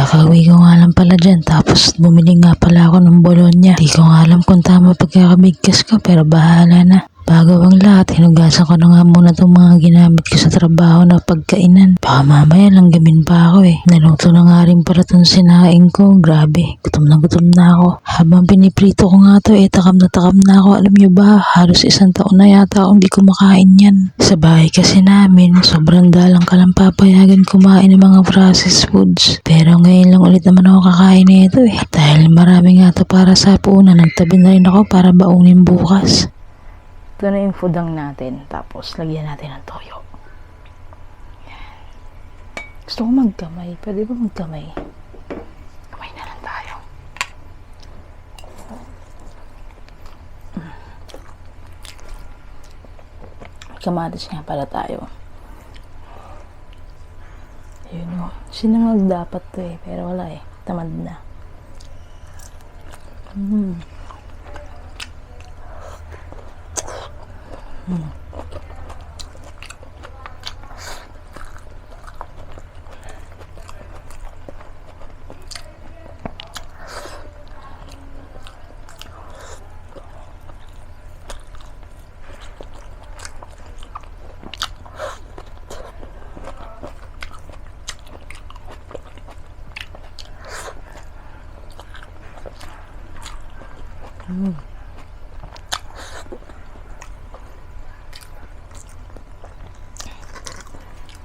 Kakauwi ko nga lang pala dyan, tapos bumili nga pala ako ng Bologna. Di ko nga alam kung tama pagkakabigkas ko, pero bahala na. Bago ang lahat, hinugasan ko na nga muna itong mga ginamit ko sa trabaho na pagkainan. Baka mamaya langgamin pa ako eh. Naluto na nga rin pala itong sinaing ko. Grabe, gutom na ako. Habang piniprito ko nga ito, takam na ako. Alam nyo ba, halos 1 taon na yata akong di kumakain yan. Sa bahay kasi namin, sobrang dalang ka lang papayagan kumain ng mga processed foods. Pero ngayon lang ulit naman ako kakain nito eh. Dahil marami nga ito para sa punan, nagtabi na rin ako para baunin bukas. Ito na yung foodang natin. Tapos, lagyan natin ng toyo. Gusto ko magkamay. Pwede ba magkamay? Kamay na lang tayo. Kamatis nga pala tayo. Ayun o. Sinangag dapat to eh. Pero wala eh. Tamad na.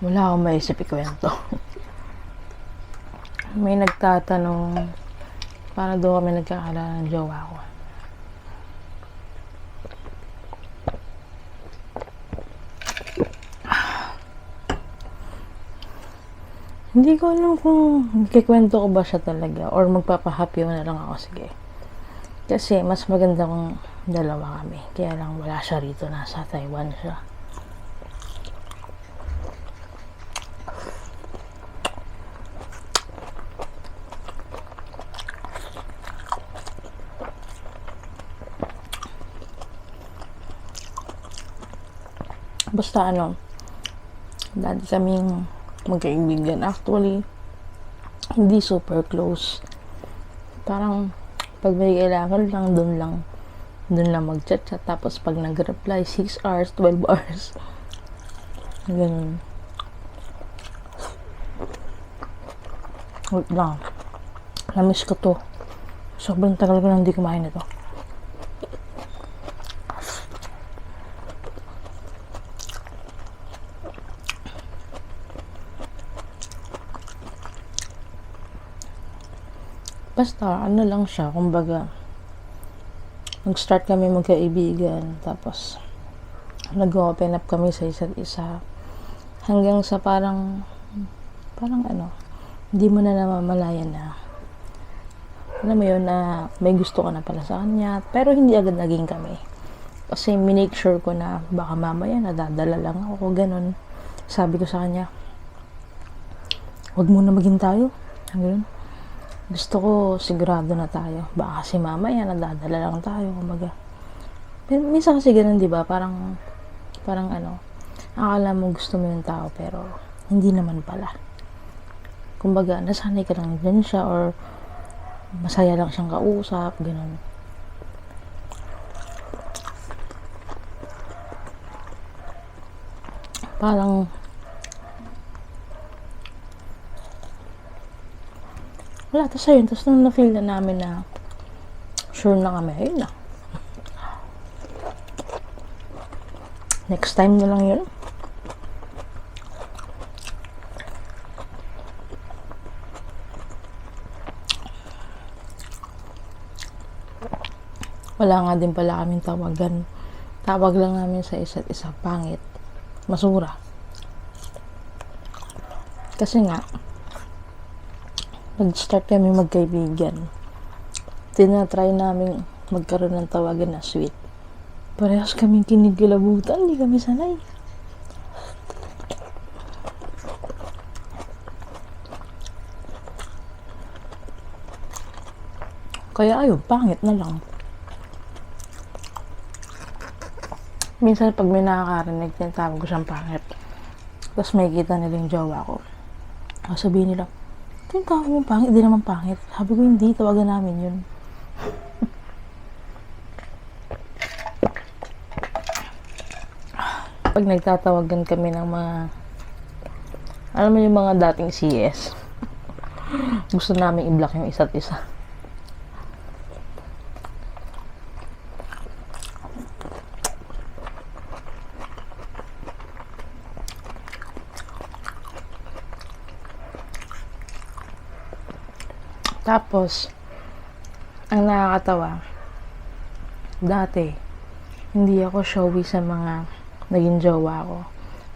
Wala akong maisip ikwento. May nagtatanong paano daw kami nagkakilala ng jowa ko. Hindi ko alam kung kikwento ko ba siya talaga or magpapahapyo na lang ako. Sige. Kasi mas maganda kung dalawa kami. Kaya lang wala siya rito. Nasa Taiwan siya. Basta dati kaming magkaibigan. Actually, hindi super close. Parang, pag may kailangan lang, dun lang mag-chat-chat. Tapos, pag nag-reply, 6 hours, 12 hours. Ganun. Wait lang. Namiss ko to. Sobrang tagal ko nang hindi kumain ito. Basta, lang siya, kumbaga, nag-start kami magkaibigan, tapos, nag-open up kami sa isa't isa, hanggang sa parang hindi mo na namamalayan na, alam mo yun, na may gusto ka na pala sa kanya, pero hindi agad naging kami. Kasi, minake sure ko na, baka mamaya, nadadala lang ako, ganun. Sabi ko sa kanya, wag muna maging tayo, ganun. Gusto ko sigurado na tayo. Baka kasi mamaya nadadala lang tayo, kumbaga. Minsan kasi ganun, 'di ba? Parang akala mo gusto mo yung tao pero hindi naman pala. Kumbaga, nasanay ka lang din siya or masaya lang siyang kausap, ganun. Parang wala, tapos ayun, tapos nung na-feel na namin na sure na kami, ayun na. Next time na lang yun. Wala nga din pala kaming tawagan. Tawag lang namin sa isa't isa, pangit. Masura. Kasi nga, nag-start kami magkaibigan. Tinatry namin magkaroon ng tawagan na sweet. Parehas kaming kinikilabutan, hindi kami sanay. Kaya ayun, pangit na lang. Minsan pag may nakakarinig, tinatawag ko siyang pangit. Tapos may kita nila yung jowa ko. Sabihin nila, yung tawag mong pangit? Hindi naman pangit. Sabi ko hindi, tawagan namin yun. Pag nagtatawagan kami ng mga, alam mo yung mga dating CS, gusto namin i-block yung isa't isa. Tapos, ang nakakatawa, dati, hindi ako showy sa mga naging jowa ko.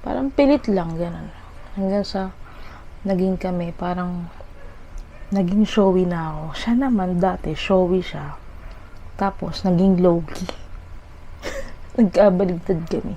Parang pilit lang, ganun. Hanggang sa, naging kami, parang, naging showy na ako. Siya naman, dati, showy siya. Tapos, naging low-key. Nagkabaligtad kami.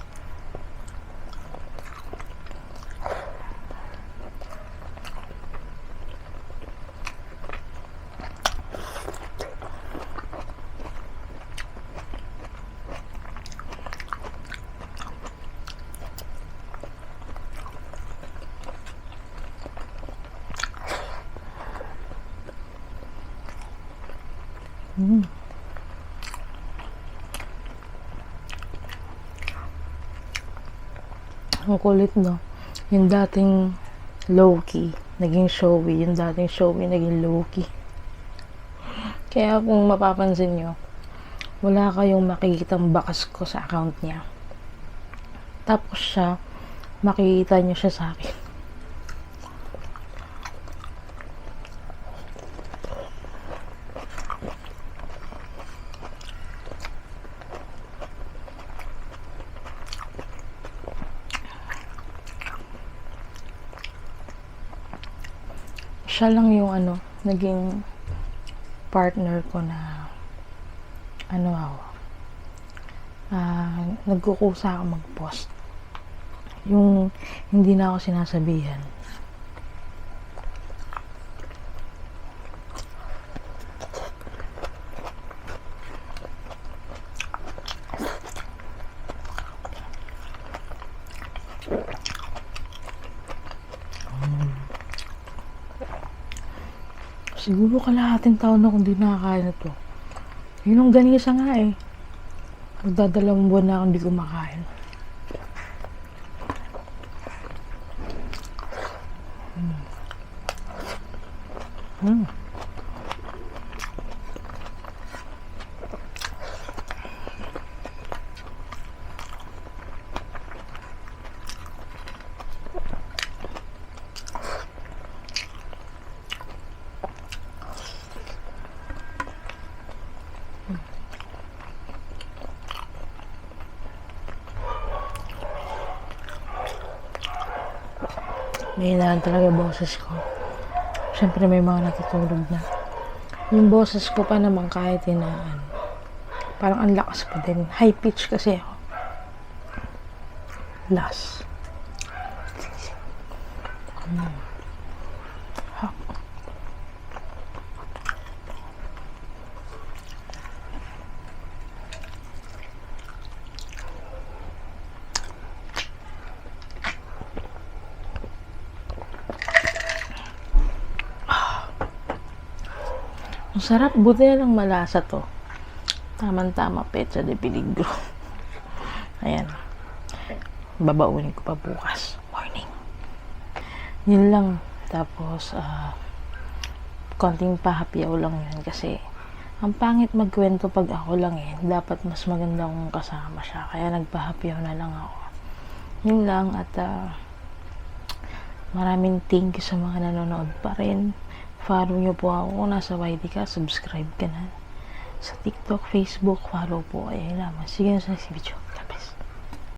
Ang kulit, no? Yung dating low-key, naging showy. Yung dating showy, naging low-key. Kaya kung mapapansin nyo, wala kayong makikitang bakas ko sa account niya. Tapos siya, makikita nyo siya sa akin. Siya lang yung naging partner ko na nagkukusa ako mag-post. Yung hindi na ako sinasabihan. Siguro kalahating taon na kung di nakakain na to. Yun ang ganisa nga eh. Magdadalawang buwan na akong di kumakain. May hinaan talaga boses ko. Siyempre may mga natutulog na. Yung boses ko pa naman kahit hinaan. Parang ang lakas pa din. High pitch kasi ako. Last. Ang sarap, buti na lang malasa to. Tama-tama, petsa de peligro. Ayan. Babaunin ko pa bukas. Morning. Yun lang. Tapos, konting pahapiyaw lang yun kasi ang pangit magkwento pag ako lang eh. Dapat mas maganda kung kasama siya. Kaya nagpahapiyaw na lang ako. Yun lang at maraming thank you sa mga nanonood pa rin. Follow nyo po ako kung nasa YT ka. Subscribe ka na. Sa TikTok, Facebook, follow po. Ayan lamang. Sige na sa next video.